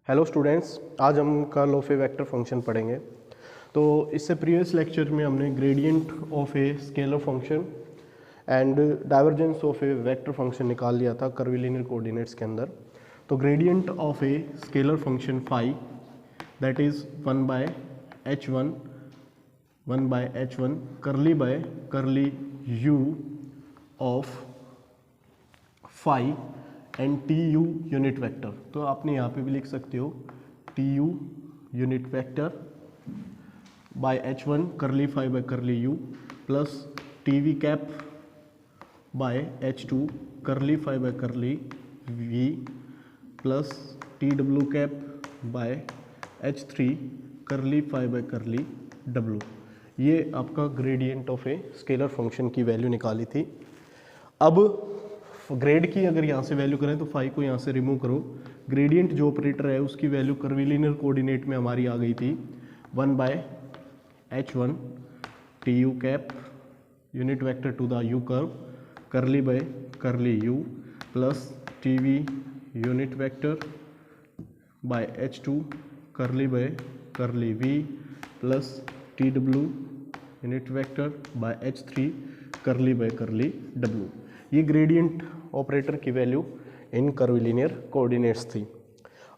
Hello students, आज हम curl of a vector function पढ़ेंगे। तो इससे प्रीवियस लेक्चर में हमने gradient of a scalar function and divergence of a vector function निकाल लिया था कर्विलिनियर कोऑर्डिनेट्स के अंदर। तो gradient of a scalar function phi that is 1/h1 curly by curly u of phi and t you unit vector. तो आपने यहाँ पे भी लिख सकते हो t you unit vector by h1 करली phi by curly u plus t we cap by h2 curly phi by curly v plus t W cap by h3 curly phi by curly w। ये आपका gradient of a scalar function की value निकाली थी। अब grade की अगर यहाँ से वैल्यू करें तो फाई को यहाँ से रिमूव करो। ग्रेडियंट जो ऑपरेटर है उसकी वैल्यू कर्विलिनियर कोऑर्डिनेट में हमारी आ गई थी 1/h1 t you cap unit vector to the you curve curly by curly u plus t we unit vector by h2 curly by curly v plus t डब्ल्यू unit vector by h3 curly by curly w। ये gradient operator की value in curvilinear coordinates थी।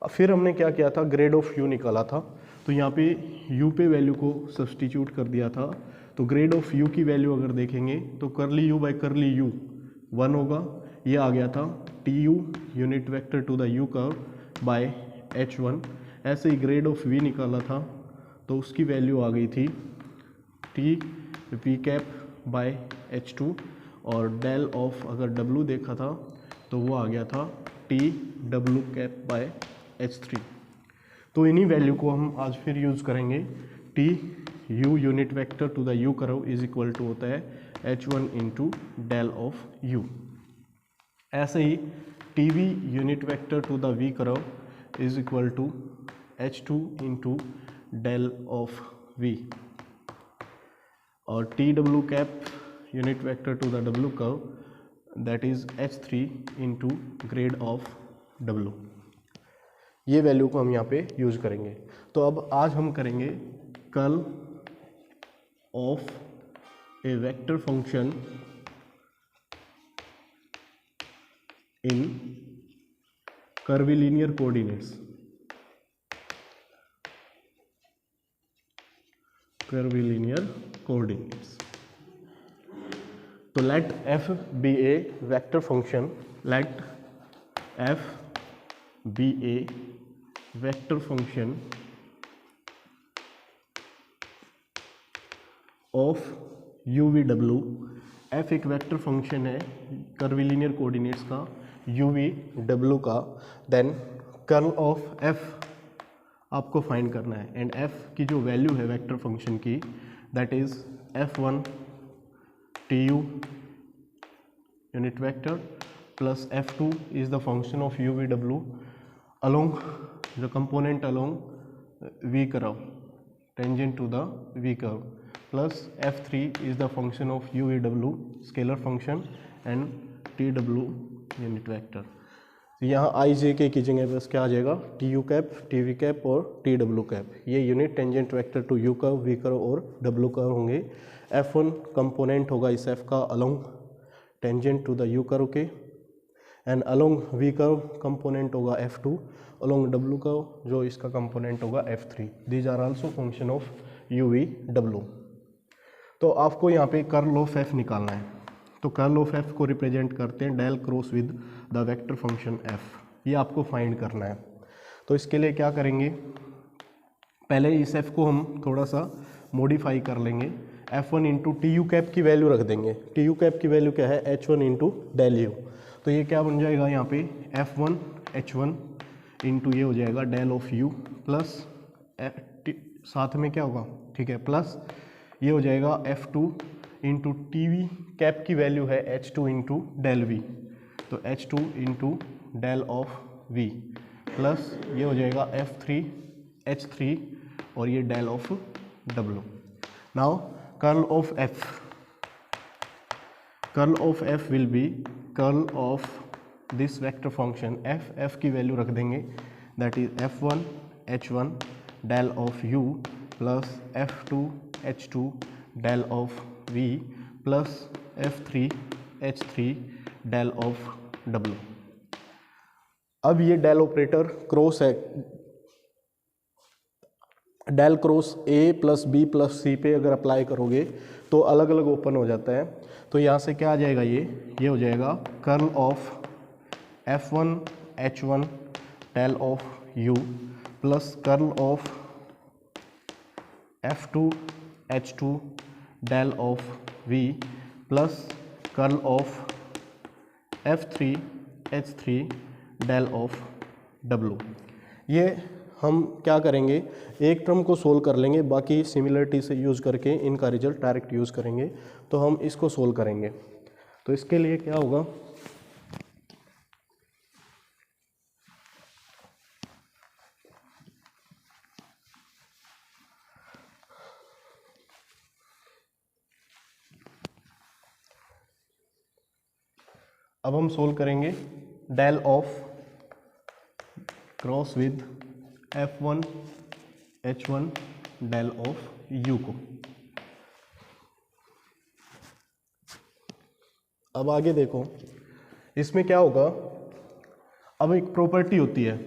अब फिर हमने क्या किया था, ग्रेड ऑफ u निकाला था। तो यहाँ पे u पे वैल्यू को सब्सटीट्यूट कर दिया था। तो ग्रेड ऑफ u की वैल्यू अगर देखेंगे तो करली u बाय करली u 1 होगा। ये आ गया था t you unit vector to the u curve by h1। ऐसे ही ग्रेड ऑफ v निकाला था तो उसकी वैल्यू आ गई थी T V cap by h2 और डेल ऑफ अगर w देखा था तो वो आ गया था T W cap by h3। तो इन्हीं वैल्यू को हम आज फिर यूज़ करेंगे। T you unit vector to the you curve is equal to होता है h1 into del of u। ऐसे ही T we unit vector to the v curve is equal to h2 into del of v और T W cap unit vector to the w curve that is h3 into grad of w। ये value को हम यहाँ पे use करेंगे। तो अब आज हम करेंगे curl of a vector function in curvilinear coordinates. Curvilinear coordinates. तो late f be a vector function, let f be a vector function of UVW। f एक वेक्टर फंक्शन है कर्विलिनियर कोऑर्डिनेट्स का UVW का। देन कर्ल ऑफ f आपको find करना है and f की जो वैल्यू है वेक्टर फंक्शन की that is f1 T U unit vector plus f2 is the function of UVW along the component along V curve tangent to the V curve plus f3 is the function of UVW scalar function and TW unit vector. तो यहाँ आई जे के की जगह बस क्या आ जाएगा T you cap T we cap और टी डब्ल्यू कैप। ये unit tangent vector to U curve V curve और डब्ल्यू कर्व होंगे। f1 कंपोनेंट होगा इस f का along tangent to the you curve के and along v curve component होगा f2 along w curve जो इसका कंपोनेंट होगा f3। These are also function of UVW। तो आपको यहाँ पे कर्ल ऑफ f निकालना है। तो कर्ल ऑफ f को रिप्रेजेंट करते हैं del cross with the vector function f। ये आपको फाइंड करना है। तो इसके लिए क्या करेंगे, पहले इस f को हम थोड़ा सा मॉडिफाई कर लेंगे। f1 into T U cap की वैल्यू रख देंगे। टी यू कैप की वैल्यू क्या है h1 इंटू डेल यू। तो ये क्या बन जाएगा यहाँ पे f1 h1 इंटू ये हो जाएगा डेल ऑफ u प्लस साथ में क्या होगा, ठीक है, प्लस ये हो जाएगा f2 into t we cap की वैल्यू है h2 इंटू डेल v। तो h2 into del of v plus ये हो जाएगा f3 h3 और ये del of w। Now curl of f, curl of f will be curl of this vector function f की value रख देंगे that is F1 H1 del of U plus F2 H2 del of V plus F3 H3 del of W। अब ये del operator cross है, del cross A plus B plus C पे अगर apply करोगे तो अलग अलग ओपन हो जाता है। तो यहाँ से क्या आ जाएगा, ये हो जाएगा curl of F1 H1 del of U plus curl of F2 H2 del of V plus curl of F3 H3 del of W। ये हम क्या करेंगे, एक टर्म को सोल्व कर लेंगे, बाकी सिमिलरिटी से यूज़ करके इनका रिजल्ट डायरेक्ट यूज़ करेंगे। तो हम इसको सोल्व करेंगे। तो इसके लिए क्या होगा, अब हम सोल्व करेंगे del of cross with F1 H1 del of U को। अब आगे देखो, इसमें क्या होगा, अब एक प्रॉपर्टी होती है,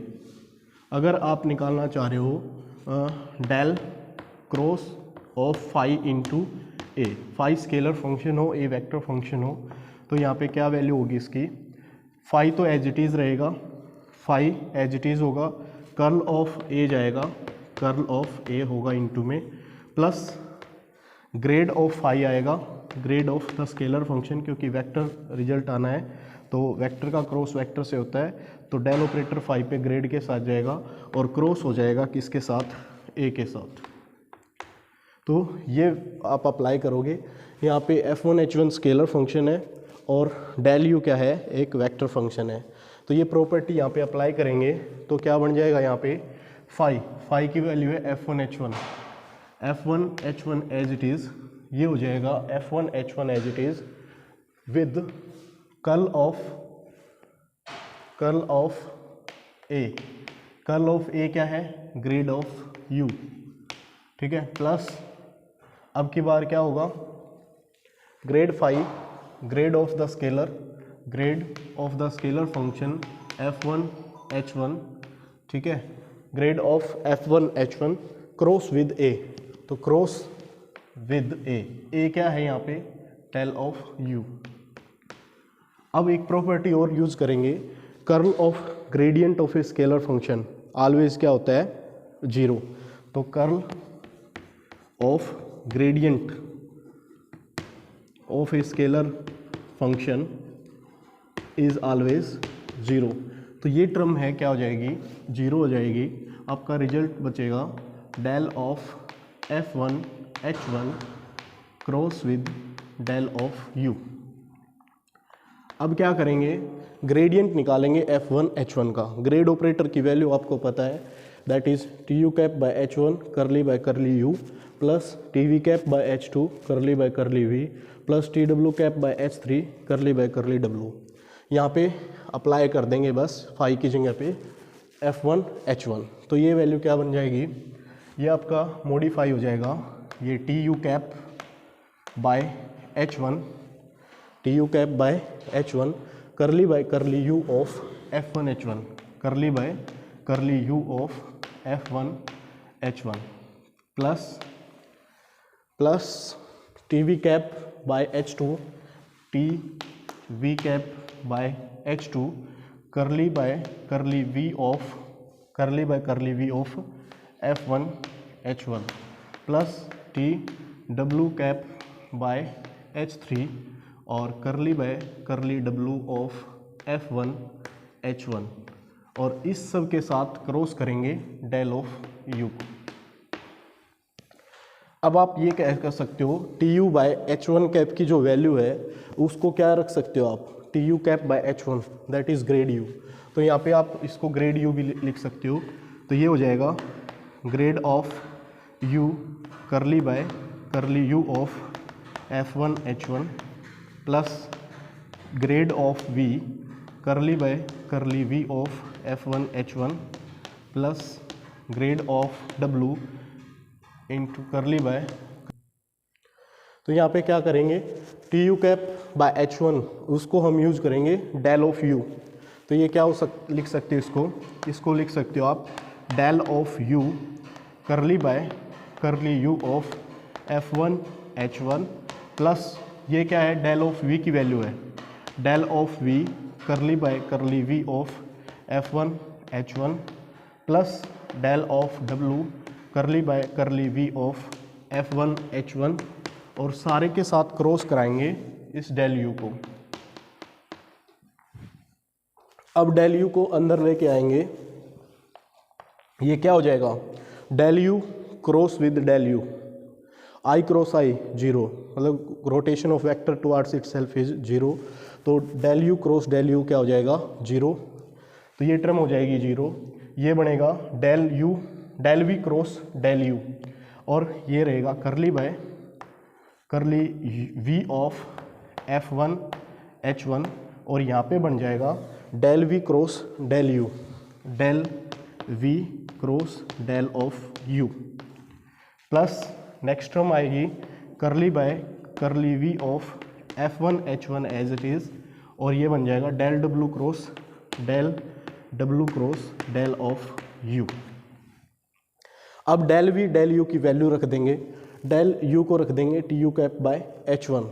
अगर आप निकालना चाह रहे हो del cross of phi into A, phi scalar function हो, ए वेक्टर फंक्शन हो, तो यहाँ पे क्या वैल्यू होगी इसकी, फाई तो एज इट इज़ रहेगा, फाई एज इट इज़ होगा, कर्ल ऑफ ए जाएगा, कर्ल ऑफ ए होगा इनटू में, प्लस ग्रेड ऑफ फाई आएगा, grade of the scalar function, क्योंकि वेक्टर रिजल्ट आना है तो वेक्टर का क्रॉस वेक्टर से होता है, तो डेल ऑपरेटर फाई पे ग्रेड के साथ जाएगा और क्रॉस हो जाएगा किसके साथ, ए के साथ। तो ये आप अप्लाई करोगे, यहाँ पे F1 H1 स्केलर फंक्शन है और डेल यू क्या है, एक वेक्टर फंक्शन है। तो ये प्रॉपर्टी यहाँ पे अप्लाई करेंगे तो क्या बन जाएगा, यहाँ पे फाई की वैल्यू है F1 H1 as it is, ये हो जाएगा F1 H1 as it is with curl of A क्या है, ग्रेड ऑफ यू, ठीक है, प्लस अब की बार क्या होगा, grad phi, grad of the scalar function F1 H1, ठीक है, grad of F1 H1 cross with ए, तो क्रॉस विद ए क्या है यहाँ पे, डेल ऑफ यू। अब एक प्रॉपर्टी और यूज करेंगे, curl of gradient of a scalar function always क्या होता है, 0, तो curl of gradient of a scalar function is always 0। तो ये टर्म है क्या हो जाएगी, 0 हो जाएगी। आपका रिजल्ट बचेगा del of F1 H1 cross with del of U। अब क्या करेंगे, ग्रेडियंट निकालेंगे F1 H1 का। ग्रेड ऑपरेटर की वैल्यू आपको पता है, that is TU cap by H1 करली by curly U plus TV cap by H2 curly by curly V plus TW cap by H3 curly by curly W। यहाँ पे apply कर देंगे बस फाई की जगह पे F1 H1, तो ये वैल्यू क्या बन जाएगी, ये आपका मॉडिफाई हो जाएगा, ये TU cap by H1, TU cap by H1 करली by curly U of F1 H1 करली by curly U of F1 H1 plus TV cap by H2 TV cap by H2 curly by curly V of करली by curly V of F1 H1 plus TW cap by H3 और curly by curly W of F1 H1, और इस सब के साथ cross करेंगे del of U। अब आप ये कह कर सकते हो TU बाय H1 कैप की जो वैल्यू है उसको क्या रख सकते हो आप, TU cap by H1 that is grade U। तो यहाँ पे आप इसको ग्रेड U भी लिख सकते हो, तो ये हो जाएगा ग्रेड ऑफ U करली by curly U of F1 H1 plus grade of V करली by curly V of F1 H1 plus grade of W into करली बाय, तो यहाँ पे क्या करेंगे, T you cap by H one उसको हम यूज करेंगे डेल ऑफ यू। तो ये क्या लिख सकते हो, इसको लिख सकते हो आप del of u curly by curly u of F one H one plus ये क्या है, डेल ऑफ वी की वैल्यू है, del of v curly by curly we of F one H one plus del of डब्लू curly by curly we of F one H one, और सारे के साथ क्रॉस कराएंगे इस डेल यू को। अब डेल यू को अंदर लेके आएंगे, ये क्या हो जाएगा, del U cross with del U, I cross I zero, मतलब rotation of vector towards itself is zero, तो del U cross del U क्या हो जाएगा, जीरो, तो ये टर्म हो जाएगी जीरो। ये बनेगा del U del V cross del U, और ये रहेगा curly by curly we of F one H one, और यहाँ पे बन जाएगा del V cross del U, del V cross del of U, plus next term आएगी curly by curly we of F one H one as it is, और ये बन जाएगा del W cross del of U. अब del V del you की value रख देंगे, del u को रख देंगे t you cap by H one,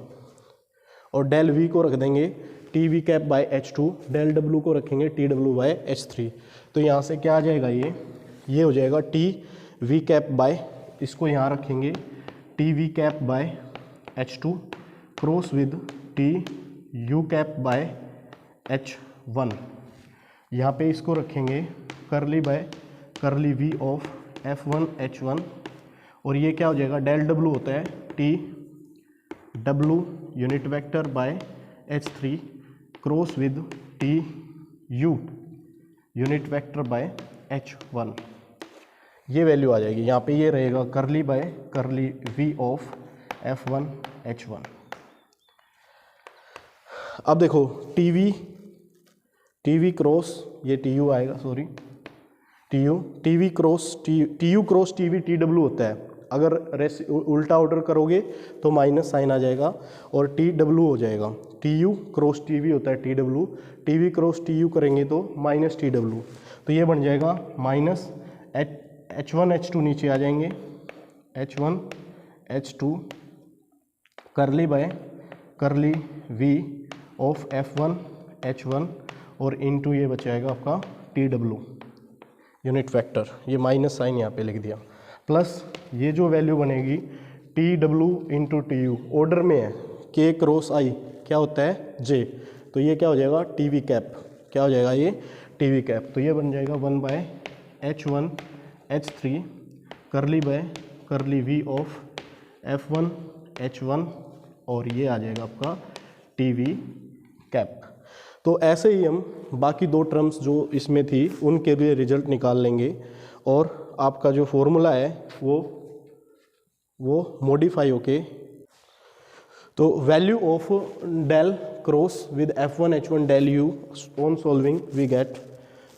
और डेल वी को रख देंगे t we cap by H two, del डब्लू को रखेंगे टी डब्लू बाय एच थ्री। तो यहाँ से क्या आ जाएगा, ये हो जाएगा टी वी कैप बाय, इसको यहाँ रखेंगे T we cap by H two cross with T you cap by H one, यहाँ पे इसको रखेंगे curly by curly we of F one H one, और ये क्या हो जाएगा, डेल डब्लू होता है T W unit vector by H three cross with T you unit vector by H one, ये वैल्यू आ जाएगी। यहाँ पे ये रहेगा curly by curly we of F one H one. अब देखो टी वी क्रॉस, ये टी यू आएगा, sorry T V cross T U cross T we T W होता है, अगर उल्टा ऑर्डर करोगे तो माइनस साइन आ जाएगा और टी डब्लू हो जाएगा, T U cross T V होता है T W, T V cross T U करेंगे तो माइनस टी डब्लू, तो ये बन जाएगा minus H one H two नीचे आ जाएंगे, H one H two curly by curly we of F one H one, और इनटू ये बचाएगा आपका टी डब्लू यूनिट वेक्टर, ये माइनस साइन यहाँ पे लिख दिया, प्लस ये जो वैल्यू बनेगी T W into T U, order में है के क्रॉस आई क्या होता है जे, तो ये क्या हो जाएगा टी वी कैप, क्या हो जाएगा ये टी वी कैप, तो ये बन जाएगा one by H one H three curly by curly we of F one H one, और ये आ जाएगा आपका टी वी कैप। तो ऐसे ही हम बाकी दो टर्म्स जो इसमें थी उनके लिए रिजल्ट निकाल लेंगे, और आपका जो फॉर्मूला है वो मॉडिफाई होके, तो value of del cross with F one H one del U on solving we get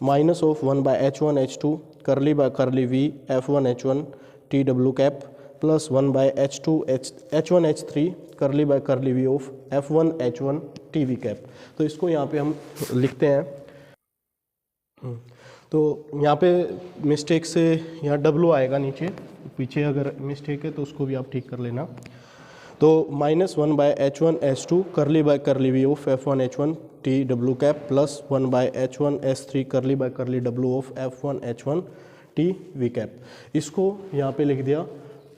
minus of one by H one H two curly by curly V F one H one T W cap plus one by H two H one H three curly by curly we of F one H one T we cap. तो इसको यहाँ पे हम लिखते हैं, तो यहाँ पे मिस्टेक से यहाँ डब्लू आएगा नीचे, पीछे अगर मिस्टेक है तो उसको भी आप ठीक कर लेना। तो minus one by H one H two curly by curly we of F one H one T W cap plus one by H one H three curly by curly W of F one H one T we cap. इसको यहाँ पे लिख दिया,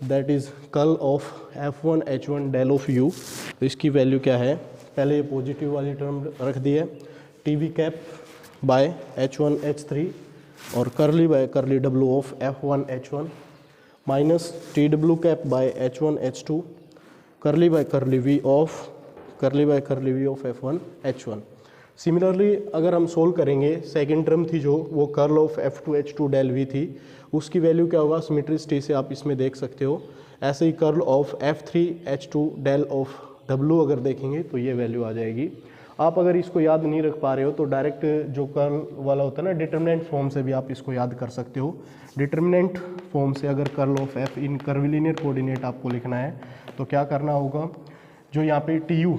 that is curl of F one H one del of U. तो इसकी value क्या है, पहले ये पॉजिटिव वाली टर्म रख दी है, T we cap by H one H three और curly by curly W of F one H one minus T W cap by H one H two curly by curly we of F one H one. Similarly अगर हम solve करेंगे, second term थी जो वो curl of F two H two del V थी, उसकी value क्या होगा सिमेट्रिसिटी से आप इसमें देख सकते हो। ऐसे ही curl of F three H two del of W अगर देखेंगे तो ये वैल्यू आ जाएगी। आप अगर इसको याद नहीं रख पा रहे हो तो डायरेक्ट जो कर्ल वाला होता है ना डिटर्मिनेंट फॉर्म से भी आप इसको याद कर सकते हो। डिटर्मिनेंट फॉर्म से अगर curl of F in curvilinear coordinate आपको लिखना है तो क्या करना होगा, जो यहाँ पे T you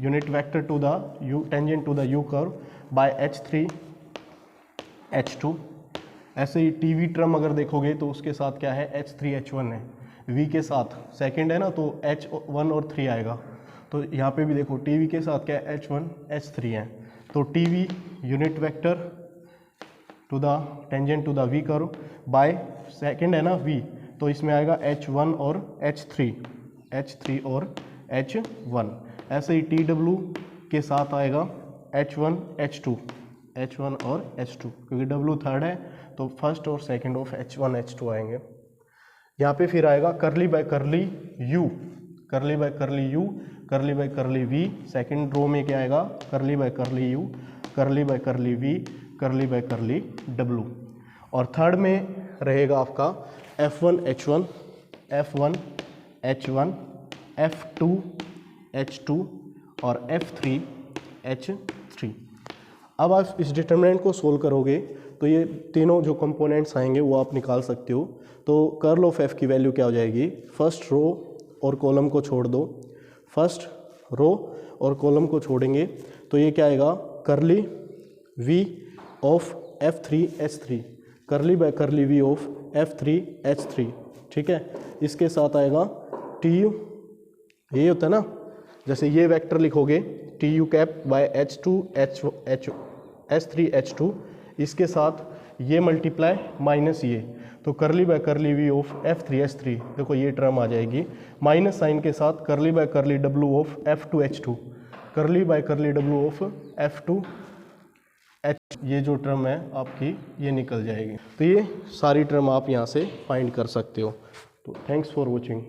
unit vector to the U tangent to the you curve by H3 H2, ऐसे ही टी वी टर्म अगर देखोगे तो उसके साथ क्या है H3 H1 है, V के साथ सेकंड है ना तो H1 और 3 आएगा। तो यहाँ पे भी देखो टी वी के साथ क्या है H1 H3 है, तो T we unit vector to the tangent to the V curve by second है ना V, तो इसमें आएगा H1 और H3 और H1। ऐसे ही टी डब्ल्यू के साथ आएगा H1 H1 और H2, क्योंकि W थर्ड है तो फर्स्ट और सेकंड ऑफ H1 H2 आएंगे। यहाँ पे फिर आएगा करली बाय करली U, करली बाय करली U, करली by curly V, second row में क्या आएगा करली बाय करली U, करली बाय करली V, करली बाय करली W, और थर्ड में रहेगा आपका F1 H1, F1 H1, F2 H2 और F3 H3। अब आप इस डिटर्मिनेंट को सोल्व करोगे तो ये तीनों जो कंपोनेंट्स आएंगे वो आप निकाल सकते हो। तो कर्ल ऑफ एफ की वैल्यू क्या हो जाएगी, फर्स्ट रो और कॉलम को छोड़ दो, फर्स्ट रो और कॉलम को छोड़ेंगे तो ये क्या आएगा करली we of F3 H3, curly by curly we of F3 H3, ठीक है। इसके साथ आएगा टी यू, ये होता है ना जैसे ये वेक्टर लिखोगे T U cap by H3 H2, इसके साथ ये मल्टीप्लाई माइनस ये, तो करली by curly we of F3 H3, देखो ये टर्म आ जाएगी माइनस साइन के साथ करली by curly W of F2 H2, curly by curly W of F2 H, ये जो टर्म है आपकी ये निकल जाएगी। तो ये सारी टर्म आप यहाँ से फाइंड कर सकते हो। तो थैंक्स फॉर वॉचिंग।